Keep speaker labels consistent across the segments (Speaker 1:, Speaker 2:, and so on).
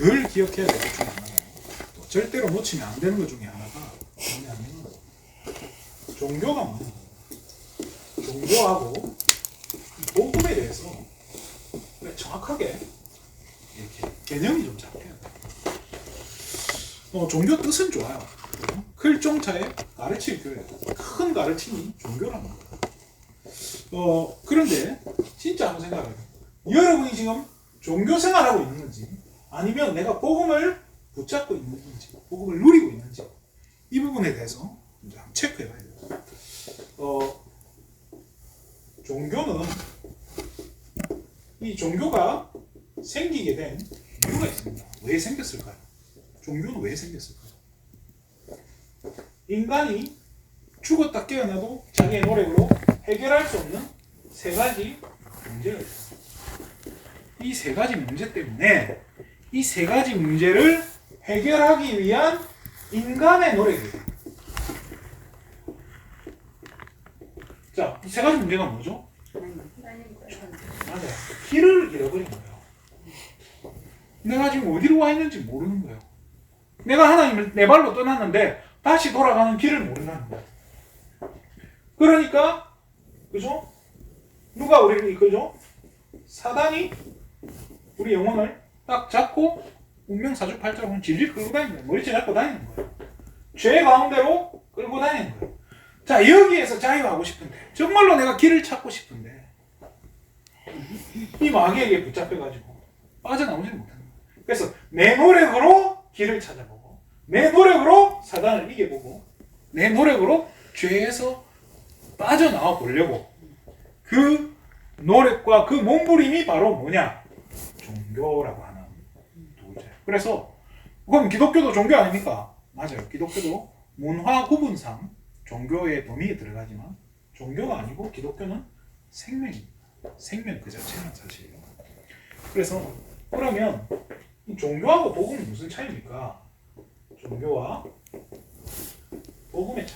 Speaker 1: 늘 기억해야 될 것 중에 하나가 또 절대로 놓치면 안 되는 것 중에 하나가 뭐냐면 종교가 뭐냐. 종교하고 복음에 대해서 정확하게 이렇게 개념이 좀 잡혀야 돼요. 종교 뜻은 좋아요. 클종차에 가르칠 교회, 큰 가르침이 종교라는 거예요. 그런데 진짜 한번 생각해요. 여러분이 지금 종교 생활하고 있는 건지 아니면 내가 복음을 붙잡고 있는 건지 복음을 누리고 있는지 이 부분에 대해서 이제 한번 체크해 봐야 돼요. 종교는 이 종교가 생기게 된 이유가 있습니다. 왜 생겼을까요? 종교는 왜 생겼을까요? 인간이 죽었다 깨어나도 자기의 노력으로 해결할 수 없는 세 가지 문제가 있어요. 이 세 가지 문제 때문에 이 세 가지 문제를 해결하기 위한 인간의 노력이에요. 자, 이 세 가지 문제가 뭐죠? 맞아요. 길을 잃어버린 거예요. 내가 지금 어디로 와 있는지 모르는 거예요. 내가 하나님을 내 발로 떠났는데 다시 돌아가는 길을 모른다는 거예요. 그러니까 그죠? 누가 우리를 이끌죠? 사단이 우리 영혼을 딱 잡고 운명사주팔자로 질질 끌고 다니는 거예요. 머리채 잡고 다니는 거예요. 죄 가운데로 끌고 다니는 거예요. 자, 여기에서 자유하고 싶은데 정말로 내가 길을 찾고 싶은데 이 마귀에게 붙잡혀가지고 빠져나오지 못하는 거예요. 그래서 내 노력으로 길을 찾아보고 내 노력으로 사단을 이겨보고 내 노력으로 죄에서 빠져나와 보려고 그 노력과 그 몸부림이 바로 뭐냐? 종교라고 하는 도구죠. 그래서 그럼 기독교도 종교 아닙니까? 맞아요. 기독교도 문화 구분상 종교의 범위에 들어가지만 종교가 아니고 기독교는 생명입니다. 생명 그 자체는 사실이에요. 그래서 그러면 이 종교하고 복음은 무슨 차이입니까? 종교와 복음의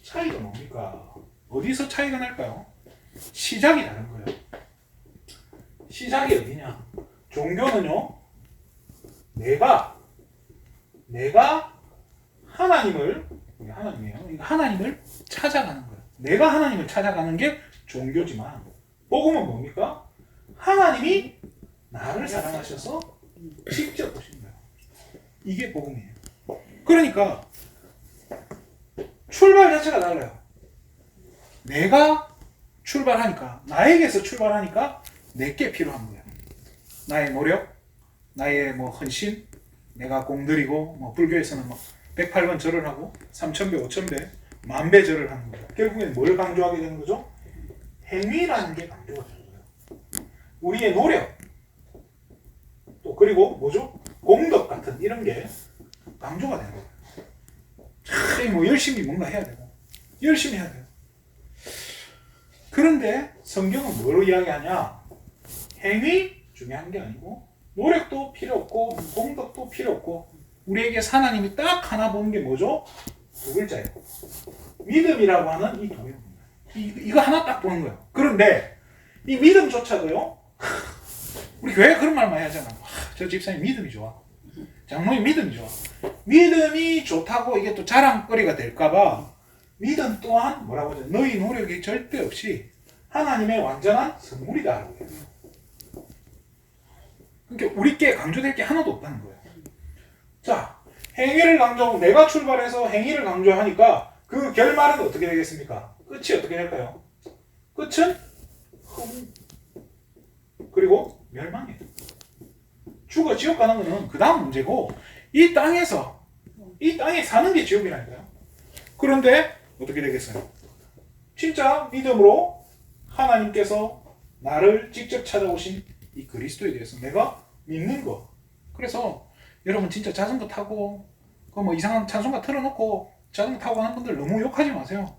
Speaker 1: 차이가 뭡니까? 어디서 차이가 날까요? 시작이 다른 거예요. 시작이 어디냐? 종교는요, 내가 하나님을, 이게 하나님이에요. 이거 하나님을 찾아가는 거예요. 내가 하나님을 찾아가는 게 종교지만, 복음은 뭡니까? 하나님이 나를 사랑하셔서 직접 오신 거예요. 이게 복음이에요. 그러니까 출발 자체가 달라요. 내가 출발하니까, 나에게서 출발하니까 내게 필요한 거예요. 나의 노력, 나의 헌신, 내가 공들이고, 불교에서는 108번 절을 하고, 3000배, 5000배, 10,000배 절을 하는 거예요. 결국엔 뭘 강조하게 되는 거죠? 행위라는 게 강조가 되는 거예요. 우리의 노력, 또 그리고 뭐죠? 공덕 같은 이런 게 강조가 되는 거예요. 참, 열심히 뭔가 해야 되고, 열심히 해야 돼요. 그런데 성경은 뭐로 이야기하냐? 행위 중요한 게 아니고 노력도 필요 없고 공덕도 필요 없고 우리에게 하나님이 딱 하나 보는 게 뭐죠? 두 글자예요. 믿음이라고 하는 이 두 개입니다. 이거 하나 딱 보는 거예요. 그런데 이 믿음조차도요. 우리 교회가 그런 말만 하잖아. 저 집사님 믿음이 좋아. 장로님 믿음이 좋아. 믿음이 좋다고 이게 또 자랑거리가 될까봐 믿음 또한 뭐라고 하죠? 너희 노력이 절대 없이 하나님의 완전한 선물이다. 그러니까 우리께 강조될 게 하나도 없다는 거예요. 자, 행위를 강조하고 내가 출발해서 행위를 강조하니까 그 결말은 어떻게 되겠습니까? 끝이 어떻게 될까요? 끝은 그리고 멸망이에요. 죽어 지옥 가는 거는 그 다음 문제고 이 땅에 사는 게 지옥이라니까요. 그런데 어떻게 되겠어요? 진짜 믿음으로 하나님께서 나를 직접 찾아오신 이 그리스도에 대해서 내가 믿는 거. 그래서 여러분 진짜 자전거 타고 이상한 찬송가 틀어놓고 자전거 타고 가는 분들 너무 욕하지 마세요.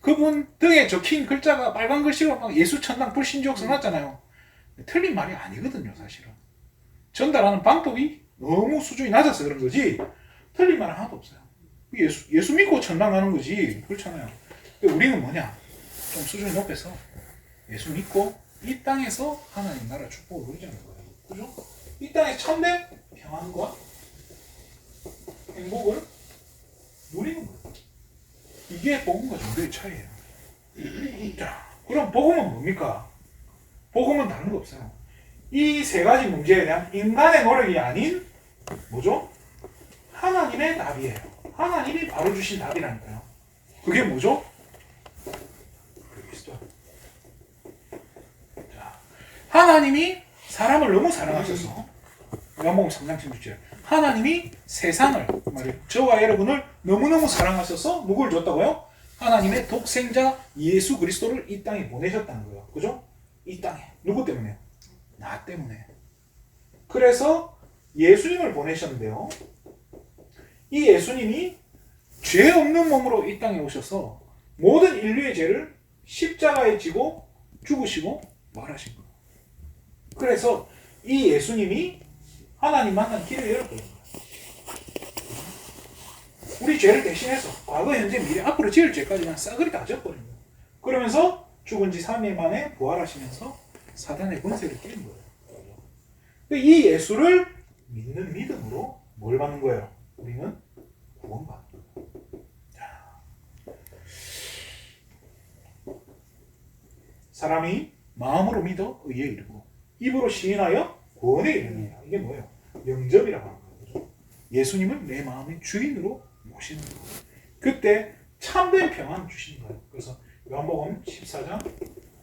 Speaker 1: 그분 등에 적힌 글자가 빨간 글씨로 막 예수 천당 불신지옥 써놨잖아요. 틀린 말이 아니거든요, 사실은. 전달하는 방법이 너무 수준이 낮아서 그런 거지 틀린 말은 하나도 없어요. 예수 믿고 천당 가는 거지. 그렇잖아요. 우리는 뭐냐? 좀 수준이 높여서 예수 믿고 이 땅에서 하나님 나라 축복을 누리자는 거예요. 그죠? 이 땅에 참된 평안과 행복을 누리는 거예요. 이게 복음과 종교의 차이예요. 자, 그럼 복음은 뭡니까? 복음은 다른 거 없어요. 이 세 가지 문제에 대한 인간의 노력이 아닌 뭐죠? 하나님의 답이에요. 하나님이 바로 주신 답이라니까요. 그게 뭐죠? 그리스도. 자, 하나님이 사람을 너무 사랑하셔서 요한복음 3장 16절 하나님이 세상을 저와 여러분을 너무너무 사랑하셔서 누굴 줬다고요? 하나님의 독생자 예수 그리스도를 이 땅에 보내셨다는 거예요. 그죠? 이 땅에. 누구 때문에? 나 때문에. 그래서 예수님을 보내셨는데요. 이 예수님이 죄 없는 몸으로 이 땅에 오셔서 모든 인류의 죄를 십자가에 지고 죽으시고 부활하신 거예요. 그래서 이 예수님이 하나님 만난 길을 열어버린 거예요. 우리 죄를 대신해서 과거, 현재, 미래, 앞으로 지을 죄까지 그냥 싸그리 다 져버린 거예요. 그러면서 죽은 지 3일 만에 부활하시면서 사단의 권세를 깬 거예요. 근데 이 예수를 믿는 믿음으로 뭘 받는 거예요? 우리는 구원받는 거예요. 자. 사람이 마음으로 믿어 의에 이르고 입으로 시인하여 구원에 이르느니라. 이게 뭐예요? 영접이라고 하는 거예요. 예수님을 내 마음의 주인으로 모시는 거예요. 그때 참된 평안을 주시는 거예요. 그래서 요한복음 14장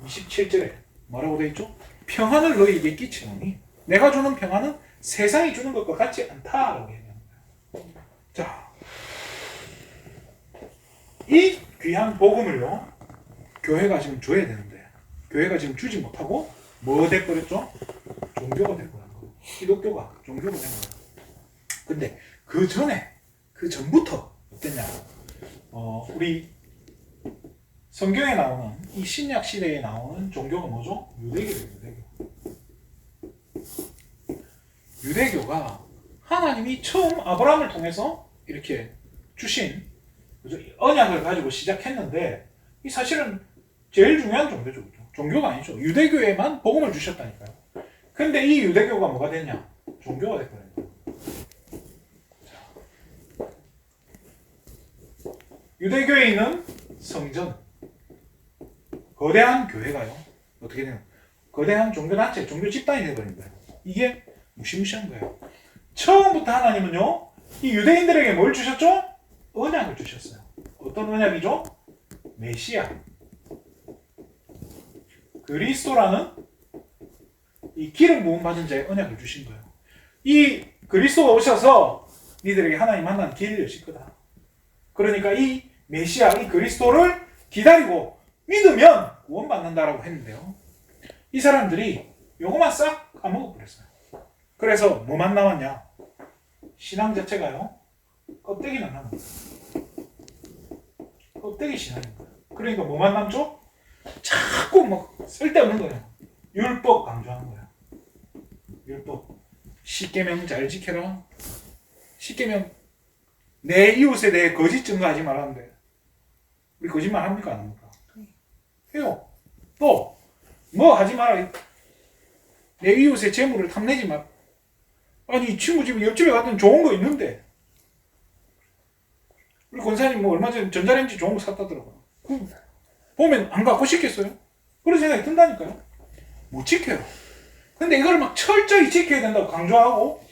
Speaker 1: 27절에 뭐라고 되어 있죠? 평안을 너희에게 끼치노니 내가 주는 평안은 세상이 주는 것과 같지 않다라고 얘기하는 거예요. 자, 이 귀한 복음을요 교회가 지금 줘야 되는데 교회가 지금 주지 못하고 뭐 돼버렸죠? 종교가 돼버린 거예요. 기독교가 종교가 된 거예요. 근데 그 전부터 어땠냐? 우리 성경에 나오는 이 신약 시대에 나오는 종교가 뭐죠? 유대교예요. 유대교가 하나님이 처음 아브라함을 통해서 이렇게 주신 언약을 가지고 시작했는데 이 사실은 제일 중요한 종교죠. 종교가 아니죠. 유대교에만 복음을 주셨다니까요. 근데 이 유대교가 뭐가 됐냐? 종교가 됐거든요. 유대교에 있는 성전, 거대한 교회가요. 어떻게 되냐? 거대한 종교단체, 종교 집단이 되어버린 거예요. 이게 무시무시한 거예요. 처음부터 하나님은요, 이 유대인들에게 뭘 주셨죠? 언약을 주셨어요. 어떤 언약이죠? 메시아. 그리스도라는 이 기름 부음 받은 자의 언약을 주신 거예요. 이 그리스도가 오셔서 니들에게 하나님 만나는 길을 여실 거다. 그러니까 이 메시아, 이 그리스도를 기다리고 믿으면 구원받는다라고 했는데요. 이 사람들이 요거만 싹 까먹어버렸어요. 그래서 뭐만 남았냐? 신앙 자체가요. 껍데기만 남은 거예요. 껍데기 신앙인 거예요. 그러니까 뭐만 남죠? 자꾸 뭐 쓸데없는 거예요. 율법 강조하는 거예요. 율법. 십계명 잘 지켜라. 십계명 내 이웃에 대해 거짓 증거하지 말라는데 우리 거짓말 합니까 안 합니까? 해요. 또 뭐 하지 마라. 내 이웃의 재물을 탐내지 마. 아니 친구 집 옆집에 갔더니 좋은 거 있는데 우리 권사님 뭐 얼마 전에 전자레인지 좋은 거 샀다더라고요. 보면 안 갖고 싶겠어요? 그런 생각이 든다니까요. 못 지켜요. 근데 이걸 막 철저히 지켜야 된다고 강조하고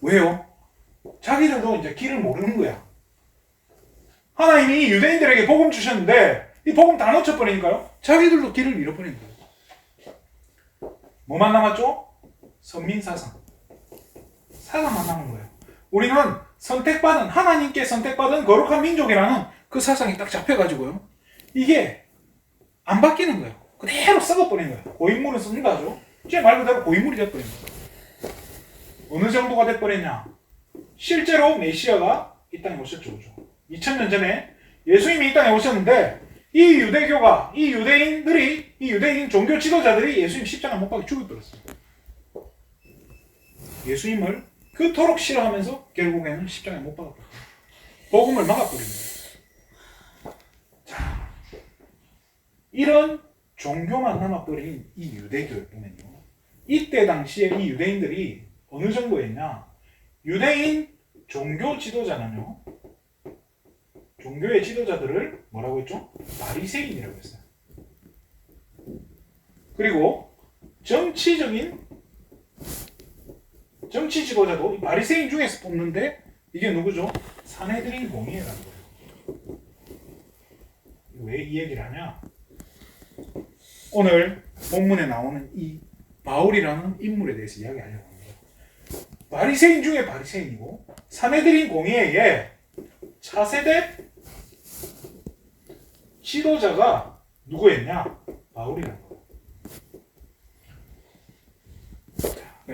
Speaker 1: 왜요? 자기들도 이제 길을 모르는 거야. 하나님이 유대인들에게 복음 주셨는데 이 복음 다 놓쳐버리니까요. 자기들도 길을 잃어버린 거예요. 뭐만 남았죠? 선민사상. 사상만 남은 거예요. 우리는 선택받은 하나님께 선택받은 거룩한 민족이라는 그 사상이 딱 잡혀가지고요. 이게 안 바뀌는 거예요. 그대로 썩어버리는 거예요. 고인물은 씁니다 하죠. 제 말 그대로 고인물이 돼버린 거예요. 어느 정도가 돼버렸냐? 실제로 메시아가 이 땅에 오셨죠. 2000년 전에 예수님이 이 땅에 오셨는데 이 유대교가, 이 유대인 종교 지도자들이 예수님 십자가 못 박혀 죽여버렸어요. 예수님을 그토록 싫어하면서 결국에는 십자가에 못 박았어요. 복음을 막아버린 거예요. 자, 이런 종교만 남아버린 이 유대교를 보면요. 이때 당시에 이 유대인들이 어느 정도였냐? 유대인 종교 지도자는요. 종교의 지도자들을 뭐라고 했죠? 바리새인이라고 했어요. 그리고 정치 지도자도 바리새인 중에서 뽑는데 이게 누구죠? 산헤드린 공의회라는 거예요. 왜 이 얘기를 하냐? 오늘 본문에 나오는 이 바울이라는 인물에 대해서 이야기하려고 합니다. 바리새인 중에 바리새인이고 산헤드린 공의회의 차세대 지도자가 누구였냐? 바울이라는 거예요.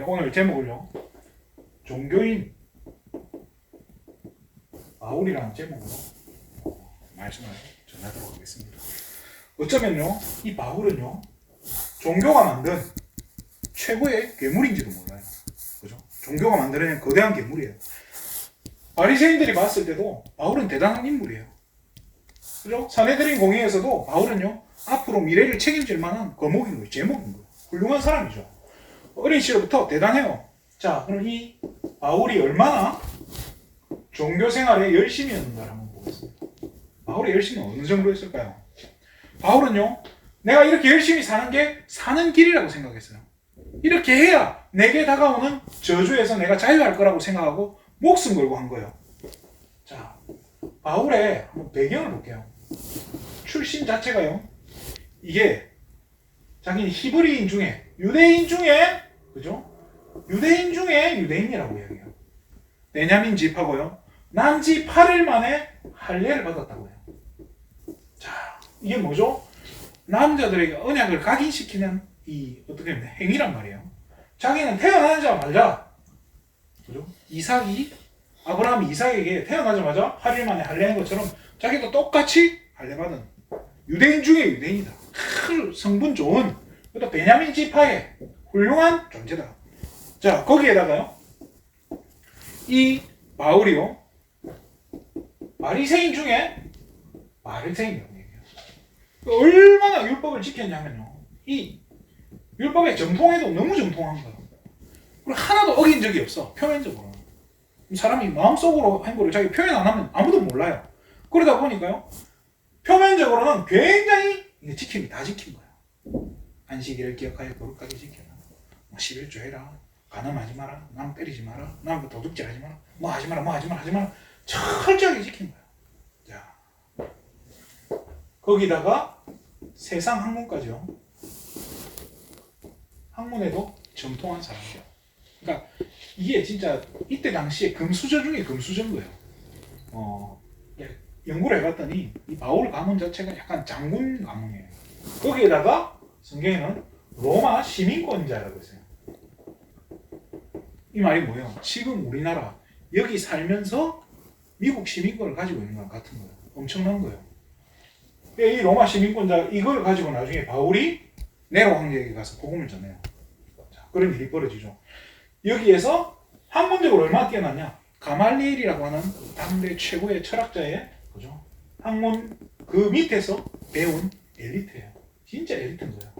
Speaker 1: 오늘 제목을요. 종교인 바울이라는 제목으로 말씀을 전하도록 하겠습니다. 어쩌면요, 이 바울은요, 종교가 만든 최고의 괴물인지도 몰라요. 그죠? 종교가 만들어낸 거대한 괴물이에요. 바리새인들이 봤을 때도 바울은 대단한 인물이에요. 그죠? 산헤드린 공의에서도 바울은요, 앞으로 미래를 책임질 만한 거목인 거예요. 제목인 거예요. 훌륭한 사람이죠. 어린 시절부터 대단해요. 자, 그럼 이 바울이 얼마나 종교 생활에 열심히 했는가를 한번 보겠습니다. 바울의 열심히 어느 정도 했을까요? 바울은요, 내가 이렇게 열심히 사는 게 사는 길이라고 생각했어요. 이렇게 해야 내게 다가오는 저주에서 내가 자유할 거라고 생각하고 목숨 걸고 한 거예요. 자, 바울의 한번 배경을 볼게요. 출신 자체가요, 이게 자기는 히브리인 중에, 유대인 중에, 그죠? 유대인 중에 유대인이라고 이야기해요. 베냐민 집하고요, 난지 8일 만에 할례를 받았다고 해요. 자, 이게 뭐죠? 남자들에게 언약을 각인시키는 이 어떻게 보면 행위란 말이에요. 자기는 태어나자마자, 그죠? 아브라함이 이삭에게 태어나자마자 8일 만에 할례한 것처럼 자기도 똑같이 할례받은 유대인 중에 유대인이다. 성분 좋은, 또 베냐민 지파의 훌륭한 존재다. 자, 거기에다가요, 이 바울이요, 바리새인 중에 바리새인이라고 얘기해요. 얼마나 율법을 지켰냐면요, 이 율법의 정통에도 너무 정통한 거예요. 그리고 하나도 어긴 적이 없어. 표면적으로 사람이 마음속으로 한 거를 자기 표현 안 하면 아무도 몰라요. 그러다 보니까요, 표면적으로는 굉장히 지킴이 다 지킨 거예요. 안식일을 기억하여 거룩하게 지켜라, 11조 해라, 간음하지 마라, 남 때리지 마라, 남 도둑질 하지 마라, 뭐 하지 마라, 철저하게 지킨 거예요. 자, 거기다가 세상 학문까지요. 학문에도 정통한 사람이에요. 그러니까 이게 진짜 이때 당시에 금수저 중에 금수저인 거예요. 연구를 해봤더니 이 바울 가문 자체가 약간 장군 가문이에요. 거기에다가 성경에는 로마 시민권자라고 했어요. 이 말이 뭐예요? 지금 우리나라 여기 살면서 미국 시민권을 가지고 있는 거랑 같은 거예요. 엄청난 거예요. 이 로마 시민권자 이걸 가지고 나중에 바울이 네로 황제에게 가서 복음을 전해요. 자, 그런 일이 벌어지죠. 여기에서 학문적으로 얼마나 뛰어났냐? 가말리엘이라고 하는 당대 최고의 철학자의, 그죠? 학문 그 밑에서 배운 엘리트예요. 진짜 엘리트인 거예요.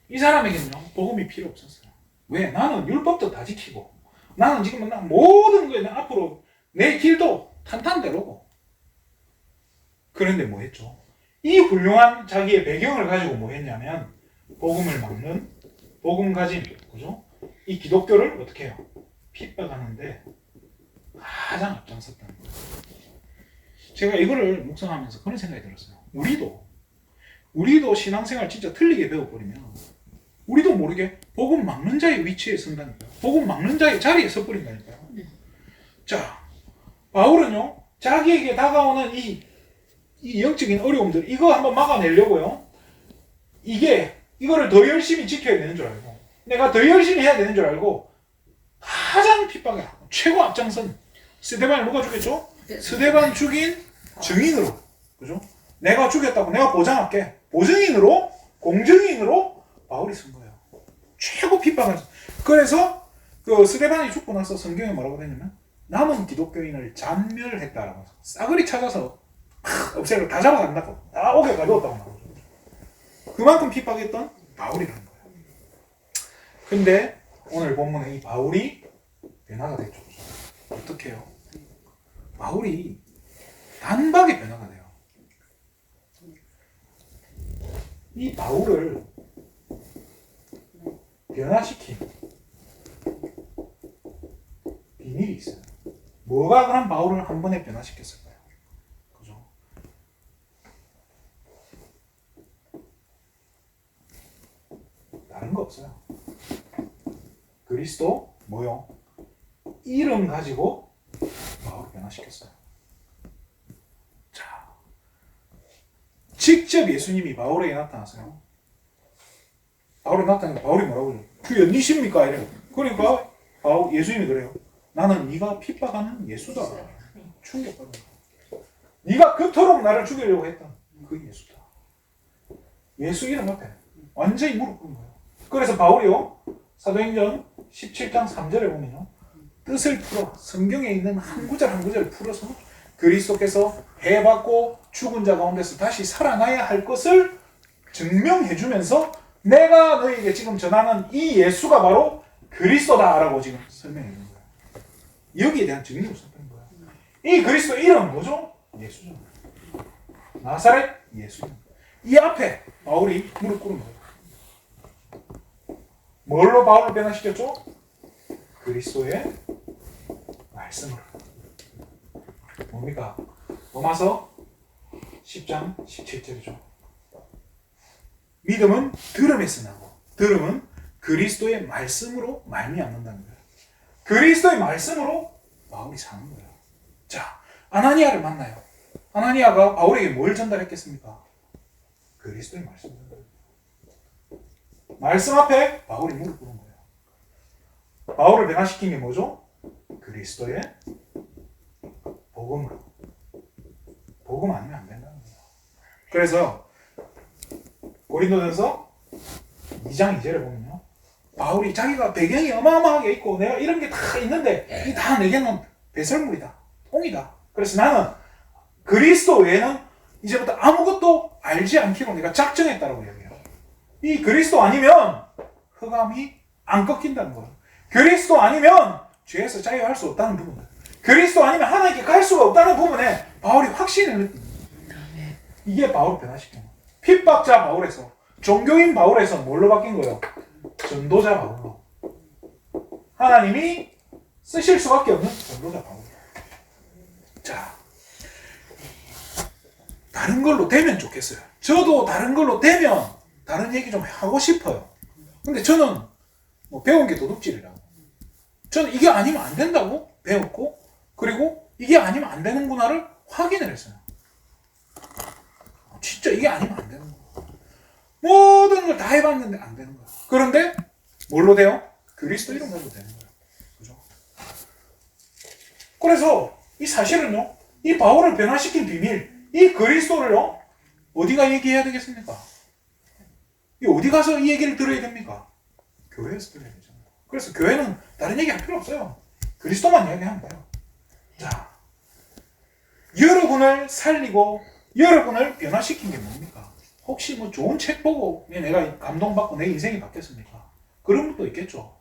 Speaker 1: 이 사람에게는요, 복음이 필요 없었어요. 왜? 나는 율법도 다 지키고, 나는 지금 모든 거에 앞으로 내 길도 탄탄대로고. 그런데 뭐 했죠? 이 훌륭한 자기의 배경을 가지고 뭐 했냐면, 복음을 막는, 복음 가진, 그죠? 이 기독교를 어떻게 해요? 핍박하는데 가장 앞장섰다는 거예요. 제가 이거를 묵상하면서 그런 생각이 들었어요. 우리도 신앙생활 진짜 틀리게 배워버리면 우리도 모르게 복음 막는 자의 위치에 선다니까요. 복음 막는 자의 자리에 서버린다니까요. 자, 바울은요, 자기에게 다가오는 이 영적인 어려움들, 이거 한번 막아내려고요, 이거를 더 열심히 지켜야 되는 줄 알고, 내가 더 열심히 해야 되는 줄 알고, 가장 핍박에 최고 앞장선 스데반을 누가 죽였죠? 스데반 죽인 증인으로, 그죠? 내가 죽였다고 내가 보장할게. 보증인으로, 공증인으로 바울이 쓴 거예요. 최고 핍박을. 그래서 그 스데반이 죽고 나서 성경에 뭐라고 되냐면, 남은 기독교인을 잔멸했다라고, 싸그리 찾아서 없애고 다 잡아간다고, 다 옥에 가두었다고 나오죠. 그만큼 핍박했던 바울이라는 거예요. 근데 오늘 본문에 이 바울이 변화가 됐죠. 어떻게 해요? 바울이 단박에 변화가 돼요. 이 바울을 변화시킨 비밀이 있어요. 뭐가 그런 바울을 한 번에 변화시켰을까요? 그죠? 다른 거 없어요. 그리스도 뭐요? 이름 가지고 바울을 변화시켰어요. 자, 직접 예수님이 바울에게 나타나서요. 바울이 나타나니까 바울이 뭐라고 해요? 주여 니십니까? 이래요. 그러니까 예수님이 그래요. 나는 네가 핍박하는 예수다. 충격받은 거야. 네가 그토록 나를 죽이려고 했던 그 예수다. 예수 이름 앞에 완전히 무릎 꿇은 거예요. 그래서 바울이요, 사도행전 17장 3절에 보면요, 뜻을 풀어 성경에 있는 한 구절 한 구절을 풀어서 그리스도께서 해받고 죽은 자 가운데서 다시 살아나야 할 것을 증명해 주면서 내가 너에게 지금 전하는 이 예수가 바로 그리스도다라고 지금 설명해 주는 거예요. 여기에 대한 증인으로 설명한 거예요. 이 그리스도 이름 뭐죠? 예수죠. 나사렛 예수. 이 앞에 바울이 무릎 꿇은 거예요. 뭘로 바울을 변화시켰죠? 그리스도의 말씀을. 뭡니까? 로마서 10장 17절이죠. 믿음은 들음에서 나고 들음은 그리스도의 말씀으로 말미암는다는 거예요. 그리스도의 말씀으로 바울이 사는 거예요. 자, 아나니아를 만나요. 아나니아가 바울에게 뭘 전달했겠습니까? 그리스도의 말씀을. 말씀 앞에 바울이 무릎 꿇은 거예요. 바울을 변화시킨 게 뭐죠? 그리스도의 복음으로. 복음 아니면 안 된다는 거예요. 그래서 고린도전서 2장 2절에 보면요, 바울이 자기가 배경이 어마어마하게 있고 내가 이런 게 다 있는데 이 다 내게는 배설물이다, 똥이다. 그래서 나는 그리스도 외에는 이제부터 아무것도 알지 않기로 내가 작정했다라고 얘기해요. 이 그리스도 아니면 흑암이 안 꺾인다는 거예요. 그리스도 아니면 죄에서 자유할 수 없다는 부분, 그리스도 아니면 하나님께 갈 수가 없다는 부분에 바울이 확신을 느낍니다. 이게 바울 변화시킨 거예요. 핍박자 바울에서, 종교인 바울에서 뭘로 바뀐 거예요? 전도자 바울로. 하나님이 쓰실 수밖에 없는 전도자 바울. 자, 다른 걸로 되면 좋겠어요. 저도 다른 걸로 되면 다른 얘기 좀 하고 싶어요. 근데 저는 뭐 배운 게 도둑질이라고. 저는 이게 아니면 안 된다고 배웠고, 그리고 이게 아니면 안 되는구나를 확인을 했어요. 진짜 이게 아니면 안 되는 거야. 모든 걸 다 해봤는데 안 되는 거야. 그런데 뭘로 돼요? 그리스도 이름으로 되는 거야. 그죠? 그래서 이 사실은요, 이 바울을 변화시킨 비밀, 이 그리스도를요, 어디가 얘기해야 되겠습니까? 이 어디 가서 이 얘기를 들어야 됩니까? 교회에서 들어야 되잖아요. 그래서 교회는 다른 얘기 할 필요 없어요. 그리스도만 이야기하면 돼요. 자, 여러분을 살리고 여러분을 변화시킨 게 뭡니까? 혹시 뭐 좋은 책 보고 내가 감동받고 내 인생이 바뀌었습니까? 그런 것도 있겠죠.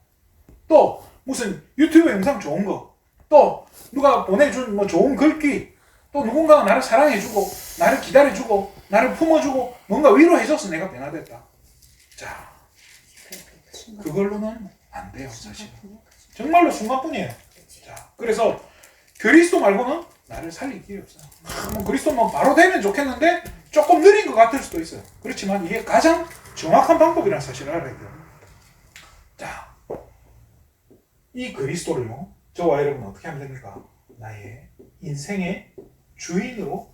Speaker 1: 또 무슨 유튜브 영상 좋은 거, 또 누가 보내준 뭐 좋은 글귀, 또 누군가가 나를 사랑해주고 나를 기다려주고 나를 품어주고 뭔가 위로해줘서 내가 변화됐다. 자, 그걸로는 안 돼요. 사실 정말로 순간뿐이에요. 자, 그래서 그리스도 말고는 나를 살릴 길이 없어요. 뭐 그리스도 뭐 바로 되면 좋겠는데 조금 느린 것 같을 수도 있어요. 그렇지만 이게 가장 정확한 방법이라는 사실을 알아야 돼요. 자, 이 그리스도를요, 저와 여러분 어떻게 하면 됩니까? 나의 인생의 주인으로.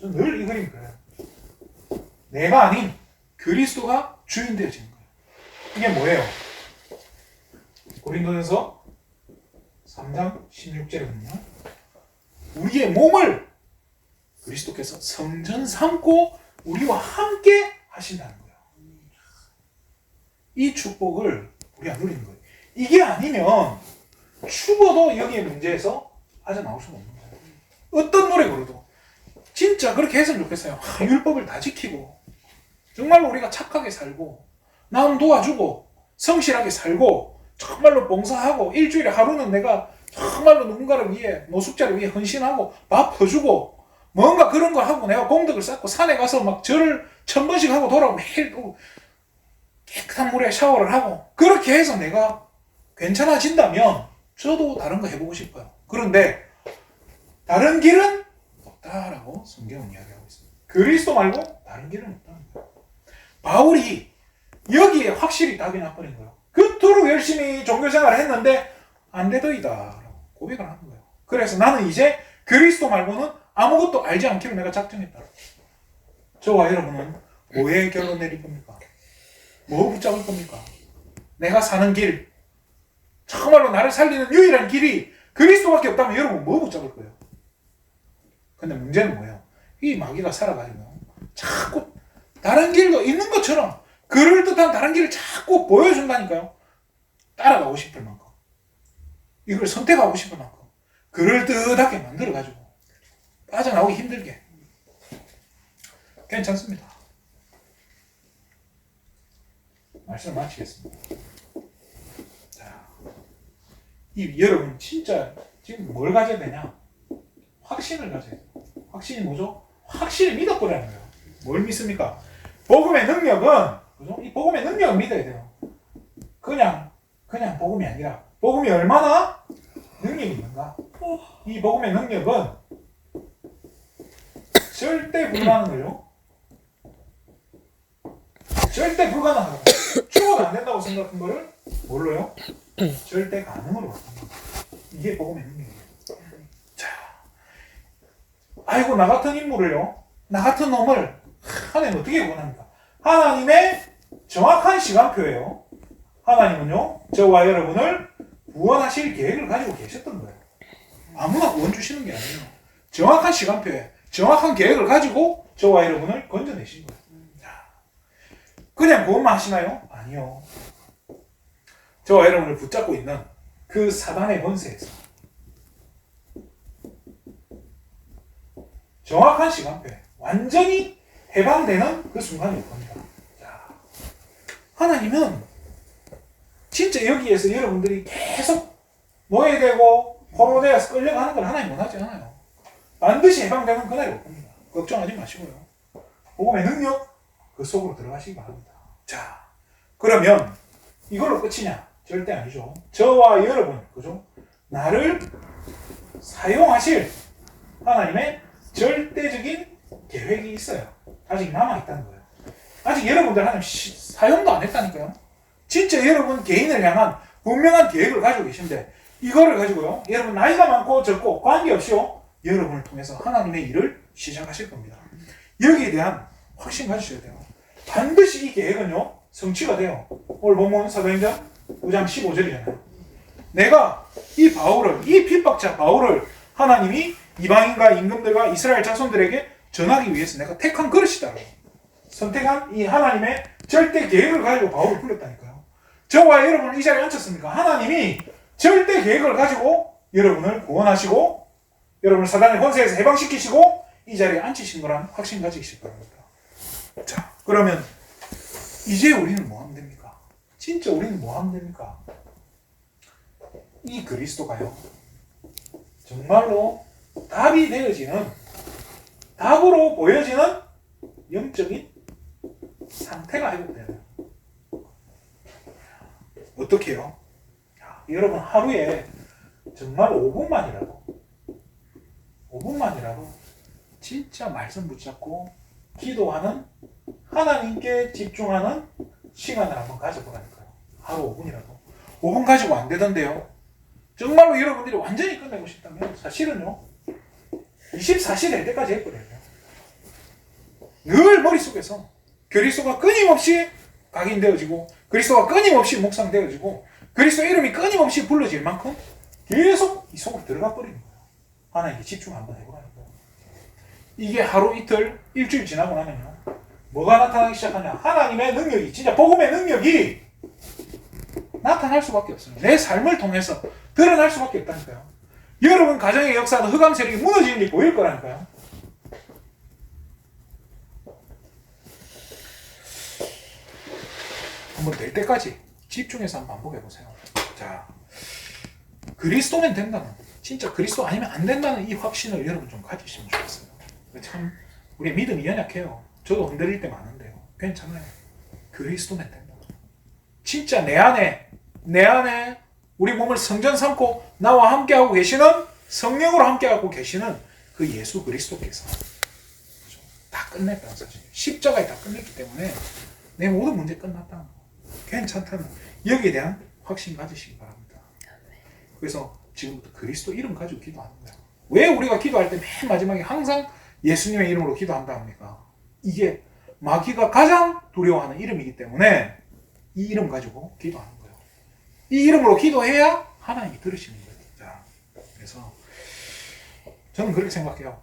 Speaker 1: 저는 늘 이 그림이 그래요. 내가 아닌 그리스도가 주인 되어지는 거예요. 이게 뭐예요? 고린도전서 3장 16절에 보면 우리의 몸을 그리스도께서 성전 삼고 우리와 함께 하신다는 거예요. 이 축복을 우리가 누리는 거예요. 이게 아니면 죽어도 여기에 문제에서 빠져나올 수가 없는 거예요. 어떤 노래 부르도 진짜 그렇게 했으면 좋겠어요. 율법을 다 지키고 정말로 우리가 착하게 살고 남 도와주고 성실하게 살고 정말로 봉사하고 일주일에 하루는 내가 정말로 누군가를 위해 노숙자를 위해 헌신하고 밥 퍼주고 뭔가 그런 거 하고 내가 공덕을 쌓고 산에 가서 막 절을 1000번씩 하고 돌아오고 매일 또 깨끗한 물에 샤워를 하고 그렇게 해서 내가 괜찮아진다면 저도 다른 거 해보고 싶어요. 그런데 다른 길은 없다라고 성경은 이야기하고 있습니다. 그리스도 말고 다른 길은 없다는 거예요. 바울이 여기에 확실히 답이 나버린 거예요. 그토록 열심히 종교생활을 했는데 안 되더이다 고백을 하는 거예요. 그래서 나는 이제 그리스도 말고는 아무것도 알지 않기로 내가 작정했다. 저와 여러분은 뭐에 결론 내릴 겁니까? 뭐 붙잡을 겁니까? 내가 사는 길, 정말로 나를 살리는 유일한 길이 그리스도밖에 없다면 여러분 뭐 붙잡을 거예요? 근데 문제는 뭐예요? 이 마귀가 살아가지고 자꾸 다른 길도 있는 것처럼 그럴듯한 다른 길을 자꾸 보여준다니까요. 따라가고 싶을 만큼, 이걸 선택하고 싶을 만큼 그럴듯하게 만들어가지고 빠져나오기 힘들게. 괜찮습니다. 말씀을 마치겠습니다. 자, 여러분 진짜 지금 뭘 가져야 되냐? 확신을 가져야 돼요. 확신이 뭐죠? 확실히 믿어버리는 거예요. 뭘 믿습니까? 복음의 능력은, 그죠? 이 복음의 능력을 믿어야 돼요. 그냥 복음이 아니라 복음이 얼마나 능력이 있는가? 이 복음의 능력은 절대 불가능해요. 절대 불가능하고 죽어도 안 된다고 생각한 거를 뭘로요? 절대 가능으로 바꾼다. 이게 복음의 능력이에요. 자, 아이고 나 같은 인물을요, 나 같은 놈을 하나님 어떻게 구원합니까? 하나님의 정확한 시간표예요. 하나님은요 저와 여러분을 구원하실 계획을 가지고 계셨던 거예요. 아무나 구원 주시는 게 아니에요. 정확한 시간표에 정확한 계획을 가지고 저와 여러분을 건져내신 거예요. 그냥 구원만 하시나요? 아니요. 저와 여러분을 붙잡고 있는 그 사단의 권세에서 정확한 시간표에 완전히 해방되는 그 순간이 올 겁니다. 자, 하나님은 진짜 여기에서 여러분들이 계속 노예되고 포로되어서 끌려가는 걸 하나님 원하지 않아요. 반드시 해방되는 그날이 올 겁니다. 걱정하지 마시고요. 복음의 능력 그 속으로 들어가시기 바랍니다. 자, 그러면 이걸로 끝이냐? 절대 아니죠. 저와 여러분, 그죠? 나를 사용하실 하나님의 절대적인 계획이 있어요. 아직 남아있다는 거예요. 아직 여러분들 하나님 사용도 안 했다니까요. 진짜 여러분 개인을 향한 분명한 계획을 가지고 계신데 이거를 가지고요, 여러분 나이가 많고 적고 관계없이요, 여러분을 통해서 하나님의 일을 시작하실 겁니다. 여기에 대한 확신 가지셔야 돼요. 반드시 이 계획은요 성취가 돼요. 오늘 본문 사도행전 9장 15절이잖아요. 내가 이 바울을, 이 핍박자 바울을 하나님이 이방인과 임금들과 이스라엘 자손들에게 전하기 위해서 내가 택한 그릇이다. 선택한 이 하나님의 절대 계획을 가지고 바울을 불렀다니까요. 저와 여러분을 이 자리에 앉혔습니까? 하나님이 절대 계획을 가지고 여러분을 구원하시고 여러분을 사단의 권세에서 해방시키시고 이 자리에 앉히신 거라는 확신 가지시길 바랍니다. 자, 그러면 이제 우리는 뭐 하면 됩니까? 진짜 우리는 뭐 하면 됩니까? 이 그리스도가요 정말로 답이 되어지는, 답으로 보여지는 영적인 상태가 회복돼야 돼요. 어떻게 해요? 여러분 하루에 정말 5분만이라도 진짜 말씀 붙잡고 기도하는, 하나님께 집중하는 시간을 한번 가져보라니까요. 하루 5분이라도. 5분 가지고 안 되던데요. 정말로 여러분들이 완전히 끝내고 싶다면 사실은요 24시 될 때까지 해버려야 돼요. 늘 머릿속에서 그리스도가 끊임없이 각인되어지고 그리스도가 끊임없이 묵상되어지고 그리스도 이름이 끊임없이 불러질 만큼 계속 이 속으로 들어가 버리는 거예요. 하나님께 집중 한번 해보라는 거예요. 이게 하루 이틀 일주일 지나고 나면요 뭐가 나타나기 시작하냐? 하나님의 능력이, 진짜 복음의 능력이 나타날 수밖에 없어요. 내 삶을 통해서 드러날 수밖에 없다니까요. 여러분 가정의 역사는 흑암 세력이 무너지는 게 보일 거라니까요. 한번 될 때까지 집중해서 한번 반복해 보세요. 자, 그리스도면 된다는, 진짜 그리스도 아니면 안 된다는 이 확신을 여러분 좀 가지시면 좋겠어요. 참 우리 믿음이 연약해요. 저도 흔들릴 때 많은데요. 괜찮아요. 그리스도면 된다. 진짜 내 안에 우리 몸을 성전 삼고 나와 함께하고 계시는, 성령으로 함께하고 계시는 그 예수 그리스도께서 다 끝냈다는 사실. 십자가에 다 끝냈기 때문에 내 모든 문제 끝났다는 거. 괜찮다는, 여기에 대한 확신 가지시기 바랍니다. 그래서 지금부터 그리스도 이름 가지고 기도하는 거예요. 왜 우리가 기도할 때 맨 마지막에 항상 예수님의 이름으로 기도한다 합니까? 이게 마귀가 가장 두려워하는 이름이기 때문에 이 이름 가지고 기도하는 거예요. 이 이름으로 기도해야 하나님이 들으시는 거예요. 자, 그래서 저는 그렇게 생각해요.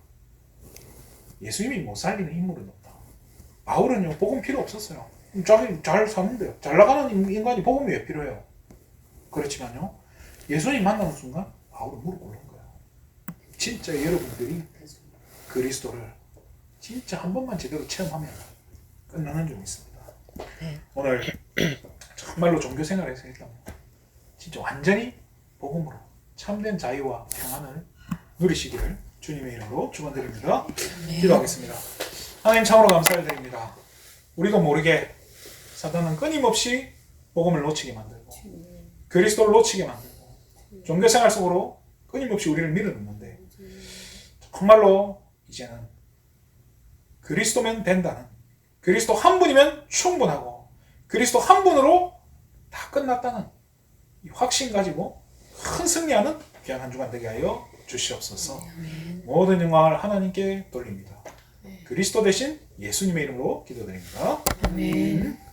Speaker 1: 예수님이 못 살리는 인물은 없다. 바울은요, 복음 필요 없었어요. 잘 사는데요. 잘 나가는 인간이 복음이 왜 필요해요? 그렇지만요, 예수님 만나는 순간 바울은 무릎 꿇는 거예요. 진짜 여러분들이 그리스도를 진짜 한 번만 제대로 체험하면 끝나는 줄 믿습니다. 오늘 정말로 종교 생활에서 일단 진짜 완전히 복음으로 참된 자유와 평안을 누리시기를 주님의 이름으로 축원드립니다. 기도하겠습니다. 하나님 참으로 감사를 드립니다. 우리도 모르게 사단은 끊임없이 복음을 놓치게 만들고 그리스도를 놓치게 만들고 종교 생활 속으로 끊임없이 우리를 밀어넣는데, 정말로 이제는 그리스도면 된다는, 그리스도 한 분이면 충분하고 그리스도 한 분으로 다 끝났다는 이 확신 가지고 큰 승리하는 귀한 한 주간 되게 하여 주시옵소서. 모든 영광을 하나님께 돌립니다. 그리스도 대신 예수님의 이름으로 기도드립니다.
Speaker 2: 아멘.